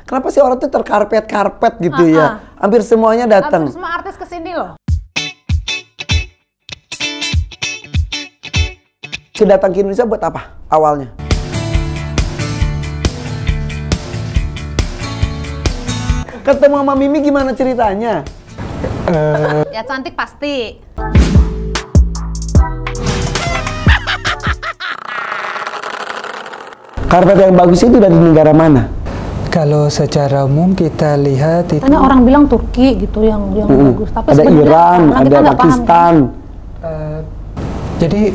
Kenapa sih orang tuh terkarpet-karpet gitu ya? Hampir semuanya datang. Hampir semua artis kesini loh. Datang ke Indonesia buat apa awalnya? Ketemu sama Mimi gimana ceritanya? Ya cantik pasti. Karpet yang bagus itu dari negara mana? Kalau secara umum kita lihat itu Karena orang bilang Turki gitu yang bagus. Tapi ada Iran, ada Pakistan. Jadi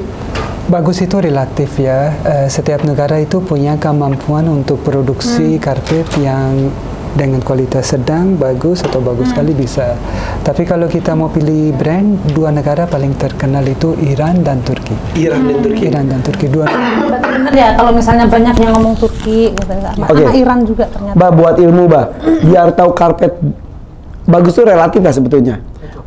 bagus itu relatif ya. Setiap negara itu punya kemampuan untuk produksi karpet yang dengan kualitas sedang, bagus atau bagus sekali bisa. Tapi kalau kita mau pilih brand, dua negara paling terkenal itu Iran dan Turki. Iran dan Turki. Iran dan Turki dua. Berarti bener ya kalau misalnya banyak yang ngomong Turki gitu. Karena Iran juga ternyata. Ba, buat ilmu, Ba. Biar tahu karpet bagus itu relatif lah sebetulnya.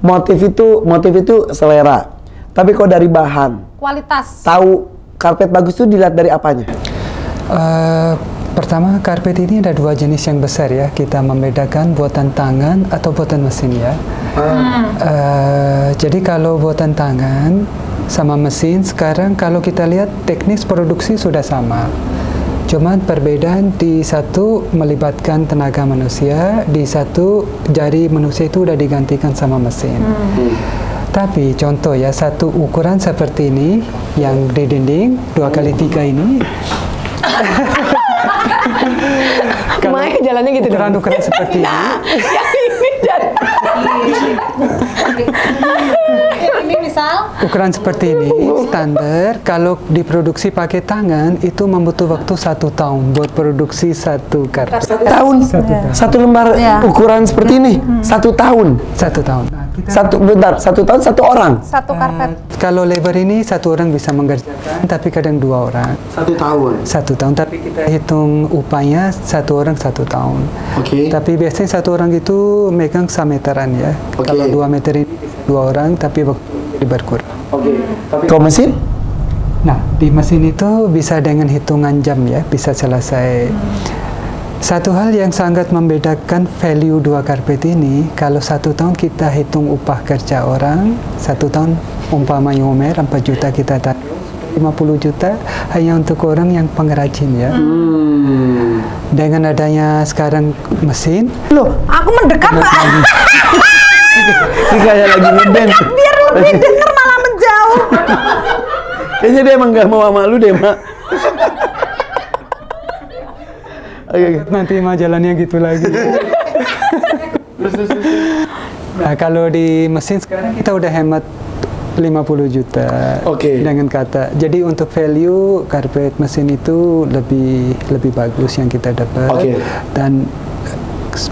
Motif itu selera. Tapi kalau dari bahan, Kualitas. tahu karpet bagus itu dilihat dari apanya? Pertama, karpet ini ada dua jenis yang besar ya. Kita membedakan buatan tangan atau buatan mesin ya. Jadi kalau buatan tangan sama mesin, sekarang kalau kita lihat teknis produksi sudah sama. Cuma perbedaan di satu melibatkan tenaga manusia, di satu jari manusia itu udah digantikan sama mesin. Tapi contoh ya, satu ukuran seperti ini yang di dinding 2x3 ini. Kalau jalannya gitu ukuran seperti ini. Ini misal Ukuran seperti ini standar. Kalau diproduksi pakai tangan itu membutuhkan waktu 1 tahun buat produksi satu karpet. 1 tahun. Satu lembar ukuran seperti ini 1 tahun. 1 tahun. Satu tahun 1 orang. satu karpet. Kalau labor ini 1 orang bisa mengerjakan, tapi kadang 2 orang. 1 tahun. 1 tahun. Tapi kita hitung upahnya 1 orang 1 tahun. Oke. Tapi biasanya 1 orang itu megang semeteran ya. Kalau 2 meter ini 2 orang, tapi waktu berkurang. Oke. Tapi kalau mesin? Nah, di mesin itu bisa dengan hitungan jam ya, bisa selesai. Satu hal yang sangat membedakan value 2 karpet ini, kalau 1 tahun kita hitung upah kerja orang, 1 tahun umpamanya Umer 4 juta kita taruh, 50 juta hanya untuk orang yang pengrajin ya. Dengan adanya sekarang mesin, Loh, aku mendekat Pak. Ini kayak lagi ngedance. Biar lebih denger malah menjauh. Kayaknya dia emang gak mau sama lu deh, Mak. Oke. nanti mah jalannya gitu lagi. Nah, kalau di mesin sekarang kita udah hemat 50 juta dengan kata. Jadi untuk value karpet mesin itu lebih bagus yang kita dapat. Dan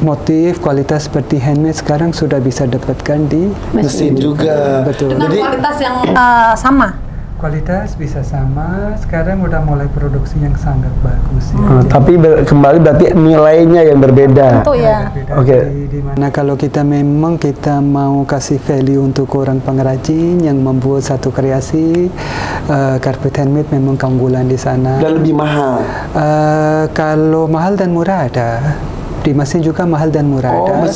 motif kualitas seperti handmade sekarang sudah bisa dapatkan di mesin juga. Betul. Dengan kualitas yang sama. Kualitas bisa sama, sekarang udah mulai produksi yang sangat bagus ya. Tapi kembali berarti nilainya yang berbeda. Tentu ya. Dimana kalau kita memang kita mau kasih value untuk orang pengrajin yang membuat satu kreasi, karpet handmade memang keunggulan di sana. Dan lebih mahal. Kalau mahal dan murah ada. Di mesin juga mahal dan murah ada.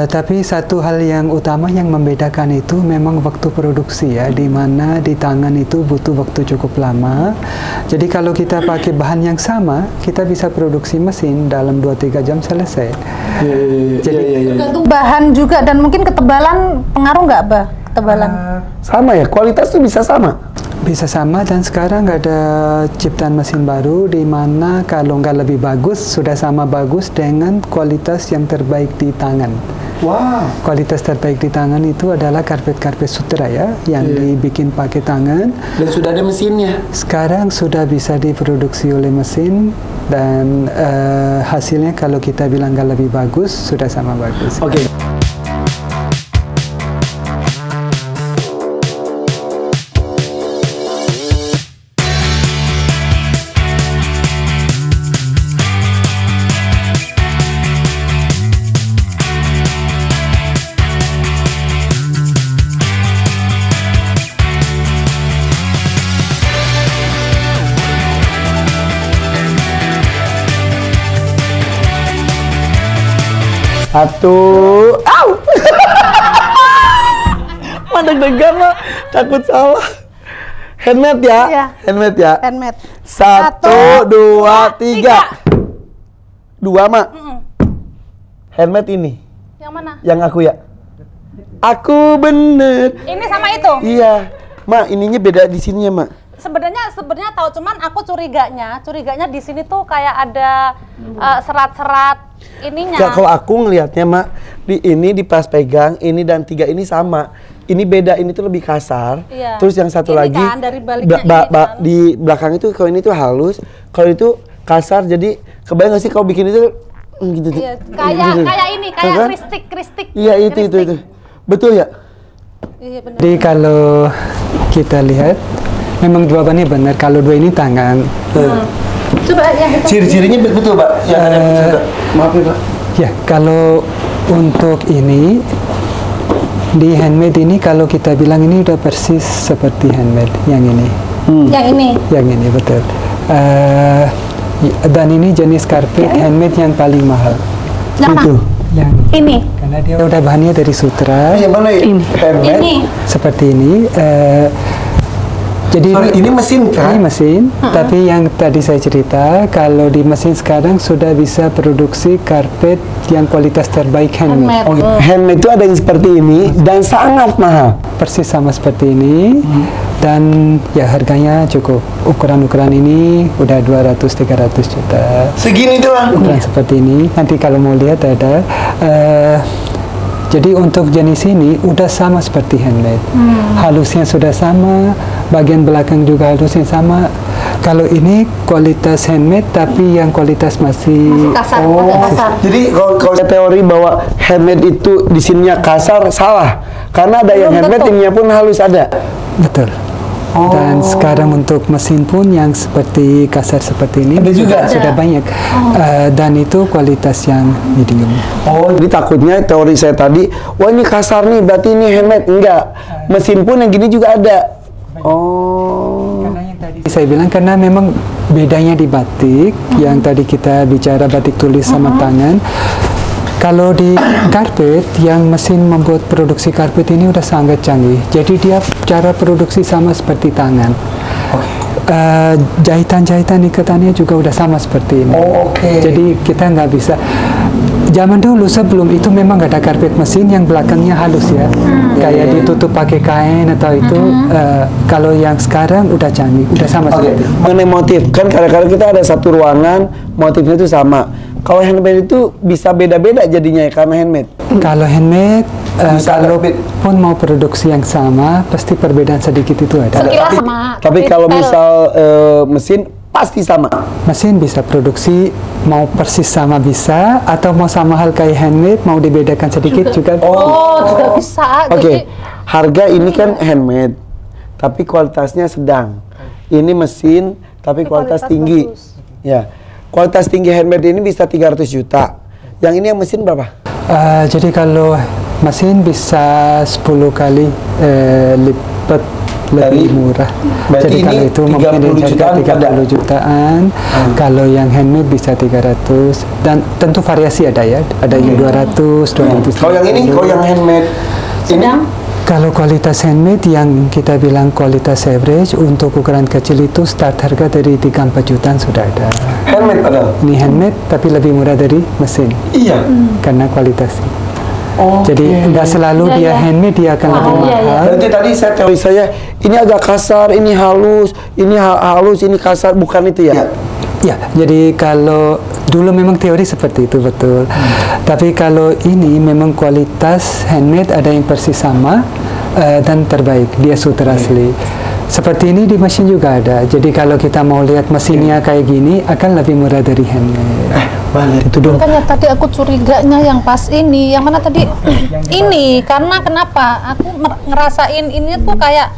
Tapi satu hal yang utama yang membedakan itu memang waktu produksi ya, di mana di tangan itu butuh waktu cukup lama. Jadi kalau kita pakai bahan yang sama, kita bisa produksi mesin dalam 2-3 jam selesai. Jadi tergantung bahan juga dan mungkin ketebalan pengaruh nggak, Bah? Ketebalan. Sama ya, kualitas tuh bisa sama. Bisa sama, dan sekarang ada ciptaan mesin baru di mana kalau nggak lebih bagus, sudah sama bagus dengan kualitas yang terbaik di tangan. Wow. Kualitas terbaik di tangan itu adalah karpet-karpet sutra ya, yang dibikin pakai tangan. Dan sudah ada mesinnya. Sekarang sudah bisa diproduksi oleh mesin, dan hasilnya kalau kita bilang nggak lebih bagus, sudah sama bagus. Satu. Au. Mak deg-degan mak, takut salah. Handmade ya? Iya. Handmade ya? Handmade. 1, 2, 3. 2 mak. Handmade ini. Yang mana? Yang aku ya. Aku bener. Ini sama itu. Iya. Mak, ininya beda di sininya mak. Sebenarnya tahu, cuman aku curiganya di sini tuh kayak ada serat-serat ininya. Kalau aku ngelihatnya mak, ini di pas pegang, ini dan 3 ini sama. Ini beda, ini tuh lebih kasar. Iya. Terus yang satu Ini lagi kan, dari baliknya ini kan. di belakang itu kalau ini tuh halus, kalau itu kasar. Jadi kebayang gak sih kau bikin itu gitu tuh? Iya, Gitu. kayak ini, kayak Kan? kristik. Iya, itu. Betul ya? Iya benar. Jadi kalau kita lihat, memang jawabannya benar. Kalau 2 ini tangan. Coba yang itu. Ciri-cirinya betul, Pak. Ya, maaf ya, Pak. Ya, kalau untuk ini di handmade ini, kalau kita bilang ini udah persis seperti handmade yang ini. Yang ini. Yang ini betul. Dan ini jenis karpet handmade yang paling mahal. Yang mana? Itu. Yang Ini. karena dia udah bahannya dari sutra. Yang mana ya? Handmade. Ini. Seperti ini. Jadi Sorry, ini mesin kan? Ini mesin, tapi yang tadi saya cerita, kalau di mesin sekarang sudah bisa produksi karpet yang kualitas terbaik handmade. Handmade. Oh, handmade itu ada yang seperti ini dan sangat mahal. Persis sama seperti ini, dan ya harganya cukup. Ukuran-ukuran ini udah 200-300 juta. Segini doang. Ukuran seperti ini, nanti kalau mau lihat ada. Jadi untuk jenis ini udah sama seperti handmade. Halusnya sudah sama, bagian belakang juga halusnya sama. Kalau ini kualitas handmade tapi yang kualitas masih Kasar, Oh, agak kasar. jadi kalau teori bahwa handmade itu di sininya kasar salah, karena ada yang Belum handmade tentu. ininya pun halus ada. betul. Dan sekarang untuk mesin pun yang seperti kasar seperti ini Ada juga? sudah Ada. banyak. Dan itu kualitas yang medium. Oh, jadi takutnya teori saya tadi, wah ini kasar nih, berarti ini handmade. Enggak, mesin pun yang gini juga ada. Oh, Karena yang tadi saya bilang, karena memang bedanya di batik, yang tadi kita bicara batik tulis sama tangan. Kalau di karpet, yang mesin membuat produksi karpet ini udah sangat canggih. Jadi dia cara produksi sama seperti tangan. Jahitan-jahitan ikatannya juga udah sama seperti ini. Oh, oke. Jadi kita nggak bisa. Zaman dulu sebelum itu memang ada karpet mesin yang belakangnya halus ya, kayak ditutup pakai kain atau itu. Kalau yang sekarang udah canggih, udah sama Oke, seperti. mengenai motif, kan kadang-kadang kita ada satu ruangan, motifnya itu sama. Kalau handmade itu bisa beda-beda jadinya ya, karena handmade. Kalau handmade, Bisa ada kalaupun mau produksi yang sama, pasti perbedaan sedikit itu ada. Sekilas Tapi- sama. Tapi kalau detail. misal mesin pasti sama. Mesin bisa produksi mau persis sama bisa, atau mau sama hal kayak handmade, mau dibedakan sedikit juga. Oh, juga bisa. Oke, Jadi harga ini kan handmade, tapi kualitasnya sedang. Ini mesin, tapi kualitas kualitas tinggi. bagus. Ya, kualitas tinggi handmade ini bisa 300 juta. Yang ini yang mesin berapa? Jadi kalau mesin bisa 10 kali lipat lebih Dari- murah. berarti Jadi ini kalau itu mungkin 30 harga jutaan 30 jutaan. Kalau yang handmade bisa 300, dan tentu variasi ada ya. Ada yang 200, 200. Kalau yang ini, kalau yang handmade ini sedang. Kalau kualitas handmade yang kita bilang kualitas average, untuk ukuran kecil itu start harga dari 3-4 jutaan sudah ada. handmade padahal. Ini handmade tapi lebih murah dari mesin Iya. karena kualitasnya. Oh, Jadi nggak selalu Iya, dia iya. handmade dia akan lebih iya, iya. mahal. Berarti tadi teori saya ini agak kasar, ini halus, ini halus, ini kasar, bukan itu ya? Ya, jadi kalau dulu memang teori seperti itu betul. Tapi kalau ini memang kualitas handmade ada yang persis sama dan terbaik, dia sutra asli. Seperti ini di mesin juga ada. Jadi kalau kita mau lihat mesinnya kayak gini, akan lebih murah dari handmade. Balik. Itu dong. Makanya tadi aku curiganya yang pas ini, yang mana tadi? Ini karena kenapa? Aku ngerasain ini tuh kayak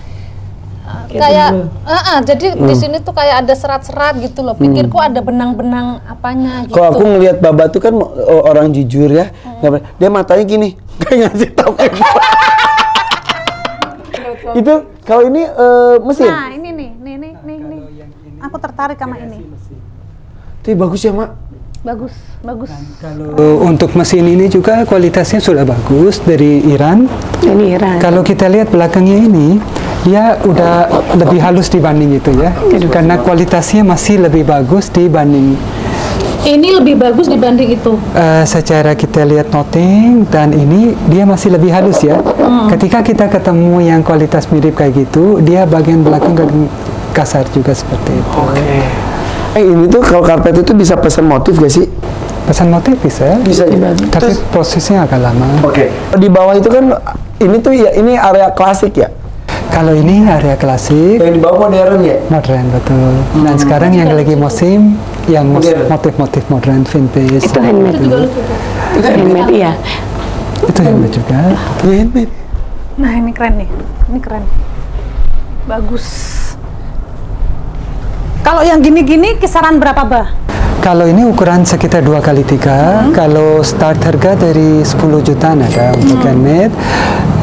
jadi di sini tuh kayak ada serat-serat gitu loh. Pikirku ada benang-benang apanya gitu. Kalau aku ngelihat Baba tuh kan orang jujur ya, dia matanya gini, kayak ngasih tahu kayak gua. Itu kalau ini mesin. Nah, ini nih. Aku tertarik sama ini. Itu bagus ya, Mak. Bagus, bagus. Kalau untuk mesin ini juga kualitasnya sudah bagus dari Iran. Ini Iran. Kalau kita lihat belakangnya ini, dia udah lebih halus dibanding itu ya, karena kualitasnya masih lebih bagus dibanding. Ini lebih bagus dibanding itu. Secara kita lihat noting dan ini dia masih lebih halus ya. Ketika kita ketemu yang kualitas mirip kayak gitu, dia bagian belakang kasar juga seperti itu. Ini tuh kalau karpet itu bisa pesan motif gak sih? Pesan motif bisa, Bisa ya? tapi prosesnya agak lama. Di bawah itu kan, ini tuh ya, ini area klasik ya? Kalau ini area klasik, Yang di bawah modern ya? modern betul. Dan sekarang yang lagi musim, yang Modern. motif-motif modern, vintage. Itu handmade. Itu handmade, iya. Itu handmade juga. Iya, handmade. Nah, ini keren nih. Ini keren. Bagus. Kalau yang gini-gini kisaran berapa, Bah? Kalau ini ukuran sekitar 2x3, kalau start harga dari 10 jutaan ada untuk handmade,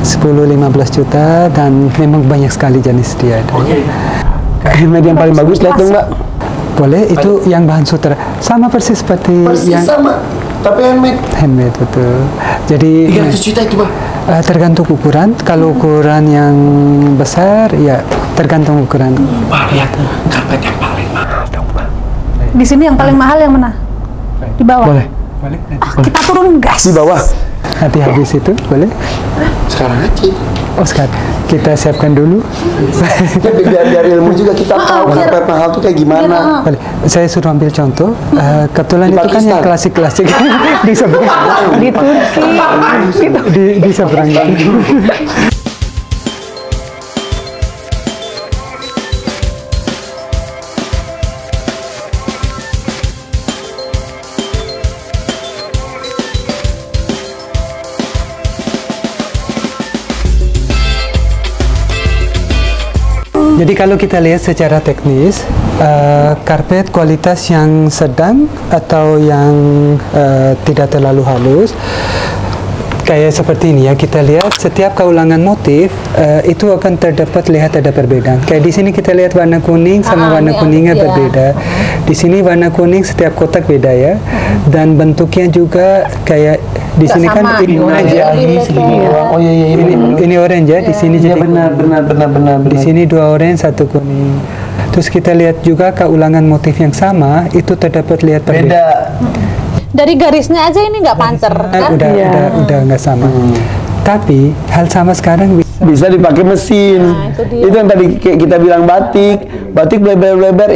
10-15 juta, dan memang banyak sekali jenis dia ada. Handmade yang paling bagus, lihat dong Mbak. Boleh, itu yang bahan sutra. Sama persis seperti yang sama, tapi handmade. handmade, betul. Jadi 300 juta itu Mbak. tergantung ukuran. Kalau ukuran yang besar, ya tergantung ukuran. Lihat, karpet yang paling mahal dong Mbak. Di sini yang paling mahal yang mana? Di bawah. Boleh. Boleh. Kita turun, guys. Di bawah. Nanti habis itu, boleh? Sekarang aja. Oh, sekarang kita siapkan dulu. Biar ilmu juga kita tahu karpet mahal tuh kayak gimana. Boleh. Saya suruh ambil contoh. Kebetulan Di itu kan yang Pakistan. klasik-klasik di seberang. Di Turki. Di seberang. Jadi kalau kita lihat secara teknis, karpet kualitas yang sedang atau yang tidak terlalu halus, kayak seperti ini ya, kita lihat setiap keulangan motif itu akan terdapat lihat ada perbedaan. Kayak di sini kita lihat warna kuning sama warna kuningnya berbeda. Di sini warna kuning setiap kotak beda ya, dan bentuknya juga kayak di sini kan ini orange ya. Oh iya Ini orange ya, di sini jadi benar. di sini 2 orange, 1 kuning. Terus kita lihat juga keulangan motif yang sama itu terdapat lihat perbedaan. Beda. Dari garisnya aja ini nggak pancer, kan? Udah nggak sama. Tapi hal sama sekarang Bisa dipakai mesin. Nah, itu dia. Itu yang tadi kayak kita bilang batik bleber-bleber,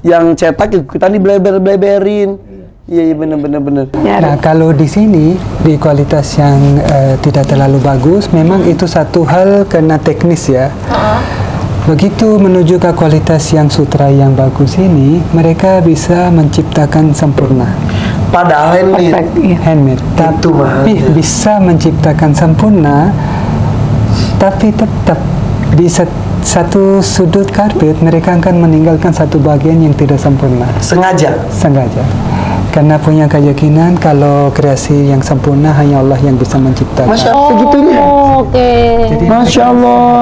yang cetak kita nih bleberin. Iya bener. Nah, kalau di sini di kualitas yang tidak terlalu bagus, memang itu satu hal karena teknis ya. Begitu menuju ke kualitas yang sutra yang bagus ini, mereka bisa menciptakan sempurna. Padahal Perfect, iya. Handmade, Itu tapi makanya. bisa menciptakan sempurna, tapi tetap di satu sudut karpet mereka akan meninggalkan satu bagian yang tidak sempurna. sengaja. Karena punya keyakinan kalau kreasi yang sempurna hanya Allah yang bisa menciptakan. Masya Allah, segitunya. Oke. Jadi Masya Allah.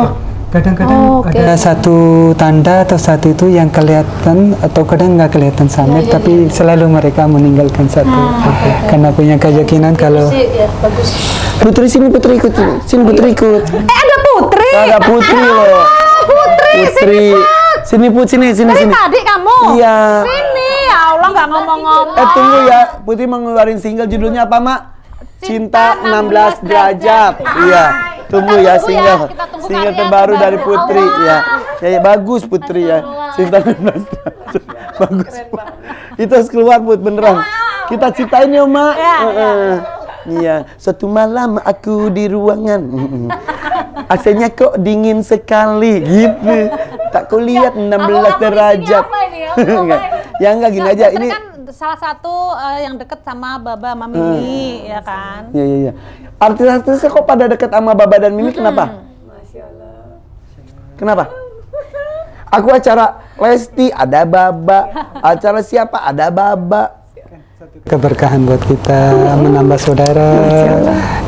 kadang-kadang Oke. ada satu tanda atau satu itu yang kelihatan atau kadang nggak kelihatan samar, tapi selalu mereka meninggalkan satu. Karena punya keyakinan kalau Ya, bagus. Putri sini Putri ikut. Sini Putri ikut. Ada Putri. Ada Putri loh. Putri. Sini Put, sini. Dari tadi kamu. Iya. Sini. Ya Allah, nggak ngomong-ngomong. Tunggu ya, Putri mau ngeluarin single judulnya apa, Mak? Cinta 16 derajat. Iya. Tunggu ya tunggu ya, single. kita tunggu Single karya terbaru dari terbaru. Putri Allah. ya. Bagus Putri ya. Cinta 16 derajat. Bagus. Put. Itu harus keluar Put beneran. Kita ceritain ya, Mak. Iya. Suatu malam aku di ruangan. AC-nya kok dingin sekali gitu. Tak kulihat 16 derajat. Enggak. Ya enggak gini aja. Putri Ini kan salah satu yang deket sama Baba sama Mimi, ya kan? Iya. Artis-artisnya kok pada deket sama Baba dan Mimi kenapa? Kenapa? Aku acara Lesti ada Baba, acara siapa ada Baba. keberkahan buat kita, menambah saudara,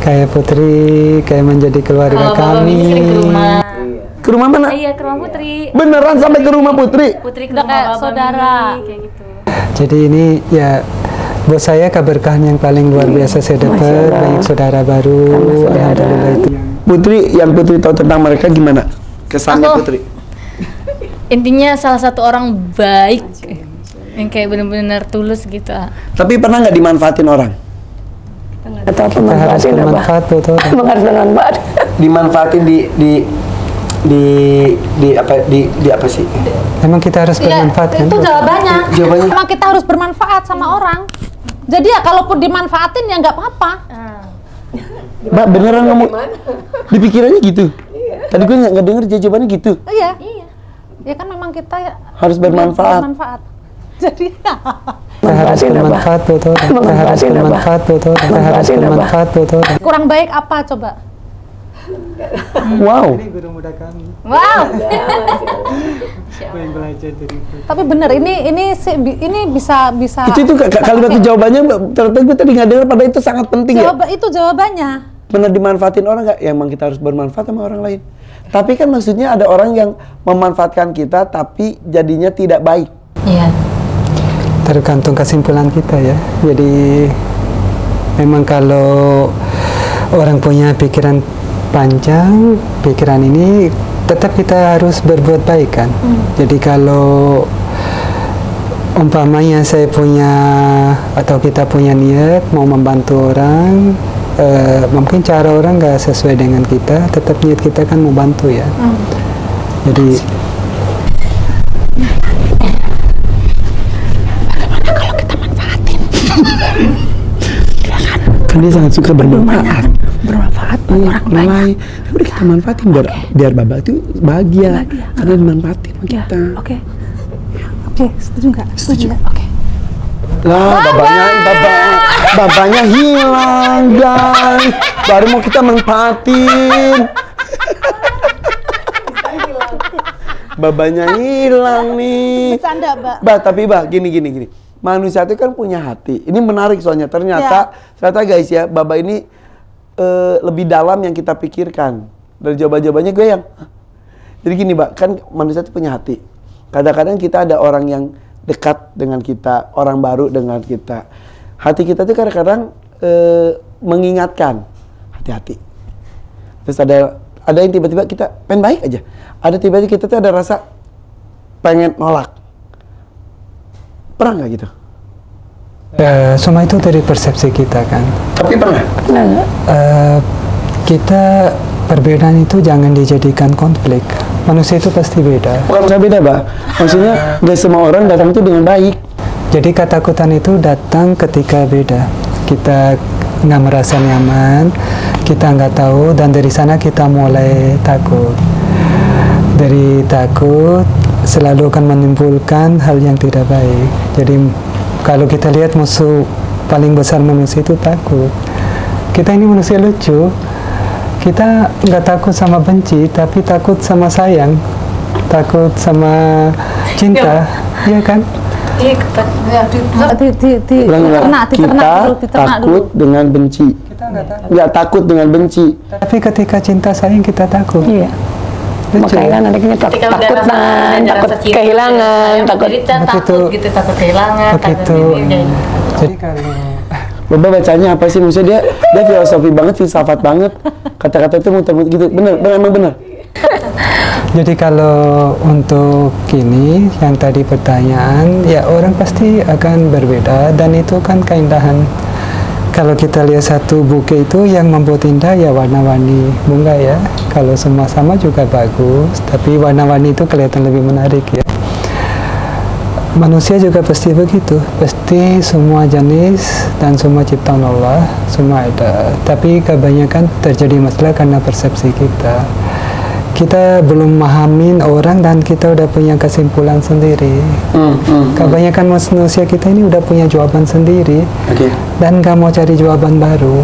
kayak Putri, kayak menjadi keluarga kami. Sering ke rumah. Ke rumah mana? Iya, ke rumah Putri. Beneran sampai ke rumah Putri? Putri ke Udah rumah kayak Baba saudara. Mimi, kayak gitu. Jadi ini ya buat saya keberkahan yang paling luar biasa saya dapat, banyak saudara baru, alhamdulillah itu. Putri, yang Putri tahu tentang mereka gimana? Kesannya Putri? Intinya salah satu orang baik, yang kayak benar-benar tulus gitu. Tapi pernah nggak dimanfaatin orang? Atau Kita harus bermanfaat buat orang. Emang harus bermanfaat. Dimanfaatin di apa sih? Emang kita harus Iya, bermanfaat kan? itu jawabannya. Jawabannya? Emang kita harus bermanfaat sama orang. Jadi ya kalaupun dimanfaatin ya nggak apa-apa. Mbak beneran ngomong? Dipikirannya gitu? Tadi gue nggak denger jawabannya gitu. Iya. Ya kan memang kita ya Harus bermanfaat. Jadi Kita harus bermanfaat buat orang. Kita harus bermanfaat buat orang. Kita harus bermanfaat buat orang. kurang baik apa coba? Wow. Guru muda kami. Wow. Yang belajar dari Tapi bener ini bisa Itu kalimat jawabannya ternyata gue tadi nggak denger, padahal itu sangat penting ya. itu jawabannya. Bener dimanfaatin orang nggak? Ya emang kita harus bermanfaat sama orang lain. Tapi kan maksudnya ada orang yang memanfaatkan kita tapi jadinya tidak baik. Iya. Tergantung kesimpulan kita ya. Jadi memang kalau orang punya pikiran panjang, pikiran ini tetap kita harus berbuat baik kan. Jadi kalau umpamanya saya punya atau kita punya niat mau membantu orang, mungkin cara orang nggak sesuai dengan kita, tetap niat kita kan mau bantu ya. Jadi Kan dia sangat suka bermanfaat. Bermanfaat orang lain. Udah kita manfaatin biar Baba itu bahagia. Karena dimanfaatin sama kita. Oke, setuju nggak? Setuju. Oke. Lah, babanya hilang, guys. Baru mau kita manfaatin. Babanya hilang nih. Bercanda, Mbak. Tapi gini. Manusia itu kan punya hati. Ini menarik soalnya. Ternyata guys ya, Baba ini lebih dalam yang kita pikirkan. Dari jawaban-jawabannya gue yang jadi gini, Mbak, kan manusia itu punya hati. Kadang-kadang kita ada orang yang dekat dengan kita, orang baru dengan kita. Hati kita tuh kadang-kadang mengingatkan, hati-hati. Terus ada yang tiba-tiba kita pengen baik aja. Ada tiba-tiba kita tuh ada rasa pengen nolak. Pernah nggak gitu? semua itu dari persepsi kita kan. Tapi pernah? Kita perbedaan itu jangan dijadikan konflik. Manusia itu pasti beda. Bukan saya beda, Mbak. Maksudnya nggak semua orang datang itu dengan baik. Jadi ketakutan itu datang ketika beda. Kita nggak merasa nyaman, kita nggak tahu, dan dari sana kita mulai takut. Dari takut selalu akan menimbulkan hal yang tidak baik. Jadi kalau kita lihat musuh paling besar manusia itu takut. Kita ini manusia lucu. Kita nggak takut sama benci, tapi takut sama sayang, takut sama cinta, iya kan? Kita takut dengan benci. Nggak takut dengan benci. Tapi ketika cinta sayang kita takut. Iya. Makanya kan adanya takut kehilangan, takut takut kehilangan, begitu. Jadi kalau Baba bacanya apa sih? Maksudnya dia filosofi banget, filsafat banget. Kata-kata itu muter-muter gitu. Emang bener. Jadi kalau untuk ini yang tadi pertanyaan, ya orang pasti akan berbeda dan itu kan keindahan. Kalau kita lihat satu buke itu yang membuat indah ya warna-warni bunga ya. Kalau semua sama juga bagus, tapi warna-warni itu kelihatan lebih menarik ya. Manusia juga pasti begitu, pasti semua jenis dan semua ciptaan Allah, semua ada. Tapi kebanyakan terjadi masalah karena persepsi kita. Kita belum memahamin orang dan kita udah punya kesimpulan sendiri. Kebanyakan manusia kita ini udah punya jawaban sendiri, dan nggak mau cari jawaban baru,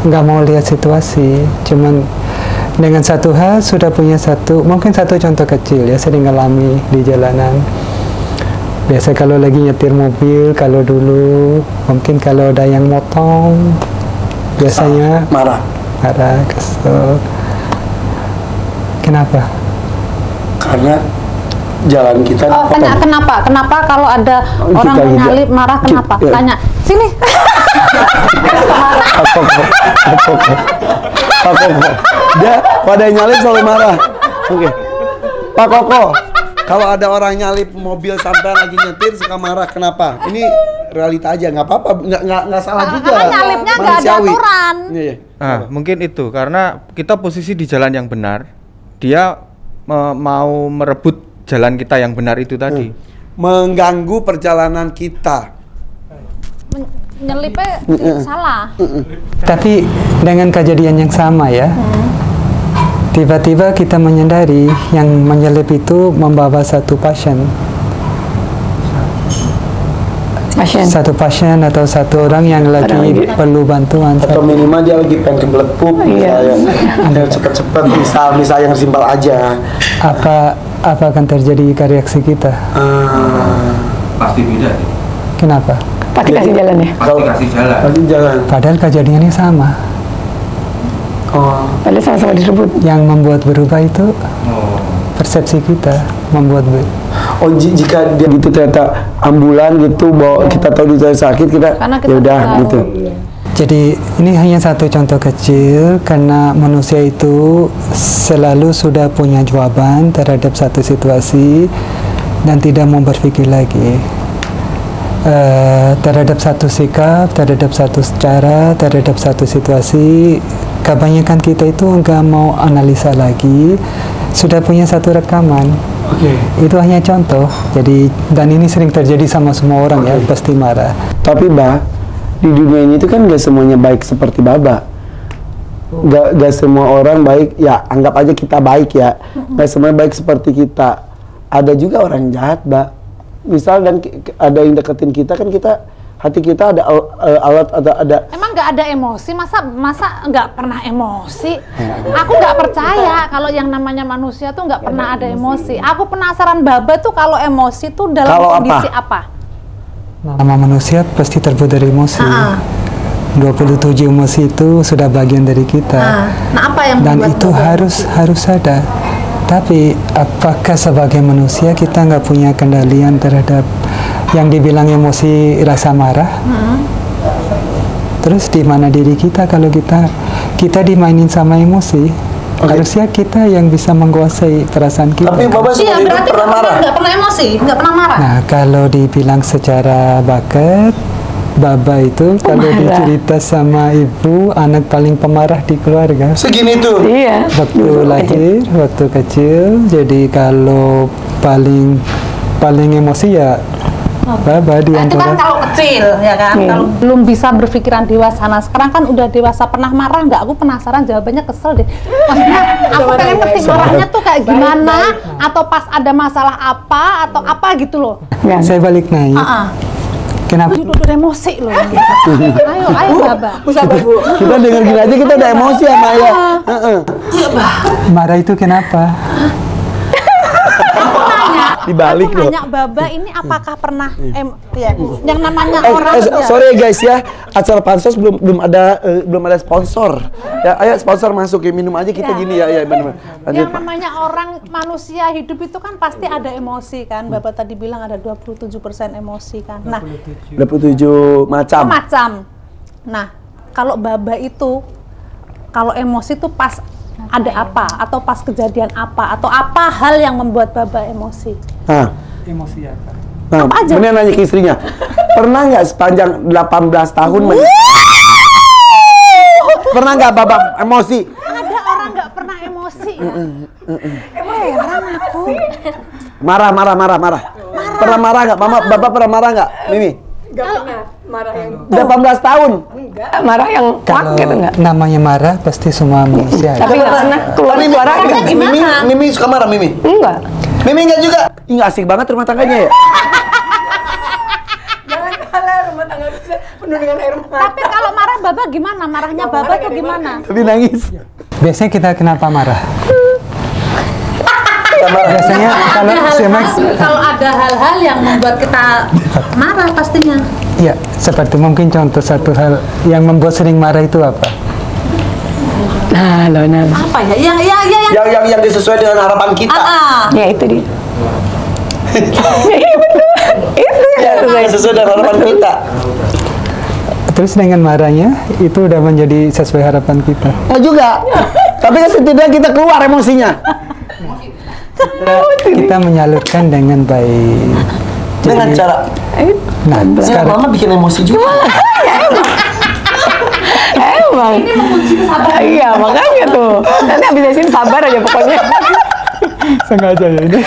nggak mau lihat situasi. Cuman dengan satu hal sudah punya mungkin satu contoh kecil ya, sering ngalami di jalanan. Biasa kalau lagi nyetir mobil, kalau dulu mungkin kalau ada yang motong, biasanya marah, kesel. Kenapa? Karena jalan kita. Oh, tanya kenapa? Kenapa kalau ada orang menyalip marah kenapa? Tanya. Sini. Pak Koko. Dia pada nyalip selalu marah. Oke. Pak Koko, kalau ada orang nyalip mobil sampai lagi nyetir suka marah kenapa? Ini realita aja, nggak apa-apa, nggak salah juga. Karena nyalipnya nggak ada aturan. Iya. Mungkin itu karena kita posisi di jalan yang benar, dia mau merebut jalan kita yang benar itu tadi. Mengganggu perjalanan kita. Nyelipnya salah. Tapi dengan kejadian yang sama ya, tiba-tiba kita menyadari yang menyelip itu membawa satu pasien. Satu pasien atau satu orang yang lagi perlu bantuan. Atau minimal dia lagi pengen kebelet pup, misalnya cepet-cepet, misal yang simpel aja. Apa akan terjadi reaksi kita? Pasti beda. Kenapa? Pasti kasih jalan ya? Pasti kasih jalan. Pasti jalan. Padahal kejadiannya sama. Padahal sama-sama direbut. Yang membuat berubah itu persepsi kita membuat jika dia gitu ternyata ambulan gitu bawa kita tahu dia sakit kita ya udah gitu. Jadi ini hanya satu contoh kecil karena manusia itu selalu sudah punya jawaban terhadap satu situasi dan tidak mau berpikir lagi terhadap satu sikap, terhadap satu cara, terhadap satu situasi. Kebanyakan kita itu nggak mau analisa lagi, sudah punya satu rekaman. Itu hanya contoh. Jadi dan ini sering terjadi sama semua orang ya, pasti marah. Tapi di dunia ini itu kan gak semuanya baik seperti Baba. Gak semua orang baik. Ya anggap aja kita baik ya. Gak semuanya baik seperti kita. Ada juga orang jahat, Misal dan ada yang deketin kita kan hati kita ada alat ada. Emang nggak ada emosi? Masa nggak pernah emosi? Aku nggak percaya kalau yang namanya manusia tuh nggak pernah ada emosi. Aku penasaran Baba tuh kalau emosi tuh dalam kondisi apa? Nama manusia pasti terbuat dari emosi. 27 emosi itu sudah bagian dari kita. Nah apa yang dan itu harus ada. Tapi apakah sebagai manusia kita nggak punya kendalian terhadap yang dibilang emosi rasa marah? Terus di mana diri kita kalau kita dimainin sama emosi? Harusnya kita yang bisa menguasai perasaan kita. Tapi Baba sebenarnya berarti pernah marah. Nggak pernah emosi, nggak pernah marah. Nah kalau dibilang secara bakat, Baba itu kalau dicerita sama ibu anak paling pemarah di keluarga. Segini tuh. Iya. Waktu lahir, waktu kecil. Jadi kalau paling emosi ya Baba di Itu kan antara. kalau kecil ya kan. Kalau belum bisa berpikiran dewasa. Nah sekarang kan udah dewasa, pernah marah nggak? Aku penasaran jawabannya, kesel deh. Maksudnya aku pengen ngerti marahnya tuh kayak gimana, atau pas ada masalah apa atau apa gitu loh. Saya balik nanya. Kenapa? Udah emosi loh. Ayo Baba. Kita denger gini aja kita udah emosi sama ya. Marah itu kenapa? Dibalik loh. Nanya Baba ini apakah pernah yang namanya orang sorry guys ya, acara pansos belum ada sponsor. Ya, ayo sponsor masuk ya, minum aja kita gini ya benar. Yang namanya orang manusia hidup itu kan pasti ada emosi kan. Baba tadi bilang ada 27% emosi kan. Nah, 27 macam. Nah, kalau Baba itu kalau emosi itu pas ada apa atau pas kejadian apa atau apa hal yang membuat Baba emosi? Emosi apa? Nah, bener nanya ke istrinya. Pernah nggak sepanjang 18 tahun pernah nggak Baba emosi? Ada orang nggak pernah emosi. Heran aku. Marah. Pernah marah nggak? Baba pernah marah nggak? Mimi? Nggak pernah marah yang 18 tahun. enggak marah yang Kalau gitu enggak. namanya marah pasti semua manusia. Tapi nggak pernah keluar suara gitu. Mimi suka marah Mimi? Enggak. Mimi enggak juga. Ih, nggak asik banget rumah tangganya ya. Jangan kalah rumah tangga penuh dengan air mata. Tapi kalau marah Baba gimana? Marahnya Baba tuh gimana? Tapi nangis. Biasanya kita kenapa marah? Biasanya kalau ada hal-hal yang membuat kita marah pastinya. ya seperti mungkin contoh satu hal yang membuat sering marah itu apa? Apa ya? Yang Yang sesuai dengan harapan kita. Ya itu dia. Itu Ya, sesuai dengan harapan kita. Terus dengan marahnya itu udah menjadi sesuai harapan kita. Enggak juga. Tapi kan setidaknya kita keluar emosinya. Kita menyalurkan dengan baik. Dengan Jadi, cara nah, sekarang sekarang mama bikin emosi juga. emang. Ini mengunci kesabaran. Iya, makanya tuh. Nanti habis dari sini sabar aja pokoknya. sengaja ya ini.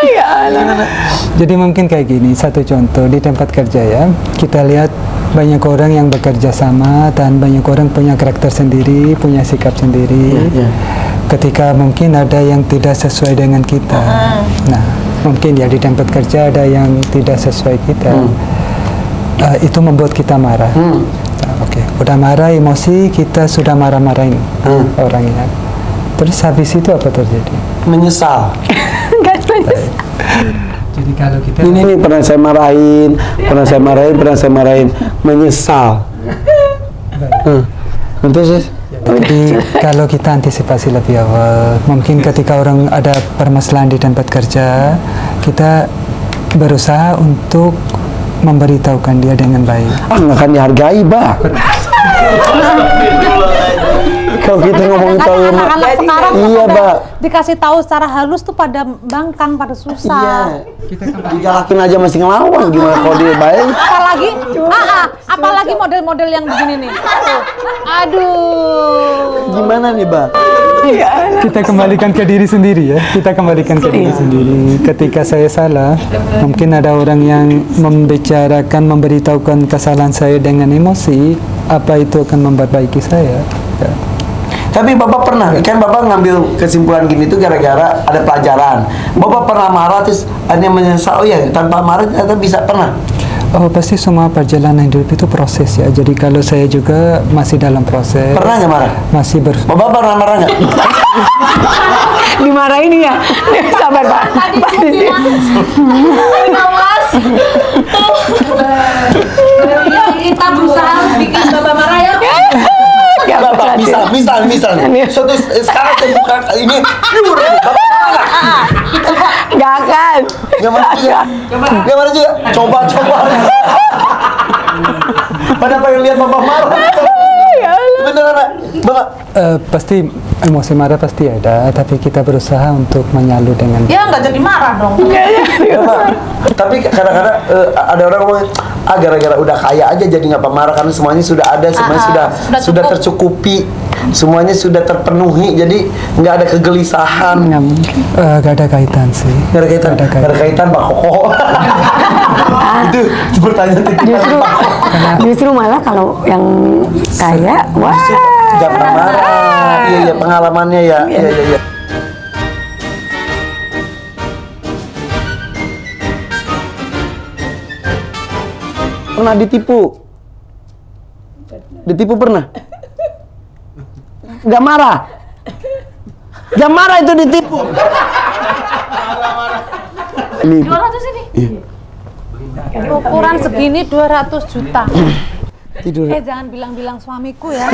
Ya Allah. Jadi mungkin kayak gini, satu contoh di tempat kerja ya, kita lihat banyak orang yang bekerja sama dan banyak orang punya karakter sendiri, punya sikap sendiri. Ketika mungkin ada yang tidak sesuai dengan kita, nah mungkin ya di tempat kerja ada yang tidak sesuai kita, itu membuat kita marah. Nah, Oke, udah marah, emosi, kita sudah marah-marahin orangnya. Terus habis itu apa terjadi? Menyesal. Jadi kalau kita Ini pernah saya marahin, pernah saya marahin, menyesal. Terus Jadi kalau kita antisipasi lebih awal, mungkin ketika orang ada permasalahan di tempat kerja, kita berusaha untuk memberitahukan dia dengan baik. nggak akan dihargai, Bah. Kalau kita ngomongin tahu anak-anak sekarang tuh iya, pada Mbak. dikasih tahu secara halus tuh pada bangkang, pada susah. Digalakin aja masih ngelawan, gimana kalau dia baik? Apalagi model-model yang begini nih. Aduh. Gimana nih, Bah? Kita kembalikan ke diri sendiri ya. Kita kembalikan ke diri sendiri. Ketika saya salah, mungkin ada orang yang membicarakan, memberitahukan kesalahan saya dengan emosi, apa itu akan memperbaiki saya? Ya. Tapi Bapak pernah, kan Bapak ngambil kesimpulan gini tuh gara-gara ada pelajaran. Bapak pernah marah terus hanya menyesal, oh ya tanpa marah ternyata bisa pernah. Oh, pasti semua perjalanan hidup itu proses ya. Jadi kalau saya juga masih dalam proses. Pernah nggak marah? Masih Bapak pernah marah nggak? Dimarahin ya. Sabar, Pak. Pak di sini. Awas. Kita berusaha bikin Bapak marah ya. Ya, Bapak, misal nih. Suatu sekarang saya buka ini, Bapak marah nggak? Nggak akan. Nggak marah juga? Nggak marah juga? Coba. Pada pengen lihat Bapak marah. Beneran, Bapak? pasti emosi marah pasti ada, tapi kita berusaha untuk menyalur dengan Ya nggak jadi marah dong. Bapak, tapi kadang-kadang ada orang ngomong, gara-gara udah kaya aja jadi nggak pemarah karena semuanya sudah ada, semuanya sudah tercukupi, semuanya sudah terpenuhi, jadi nggak ada kegelisahan. gak ada kaitan sih. Nggak ada kaitan Pak Koko. Itu pertanyaan Justru malah kalau yang kaya, wah. nggak pernah marah. Iya pengalamannya ya. Iya. Pernah ditipu? Ditipu pernah? Gak marah? Gak marah itu ditipu? Ini 200 ini. Ukuran segini 200 juta. tidur. Jangan bilang-bilang suamiku ya.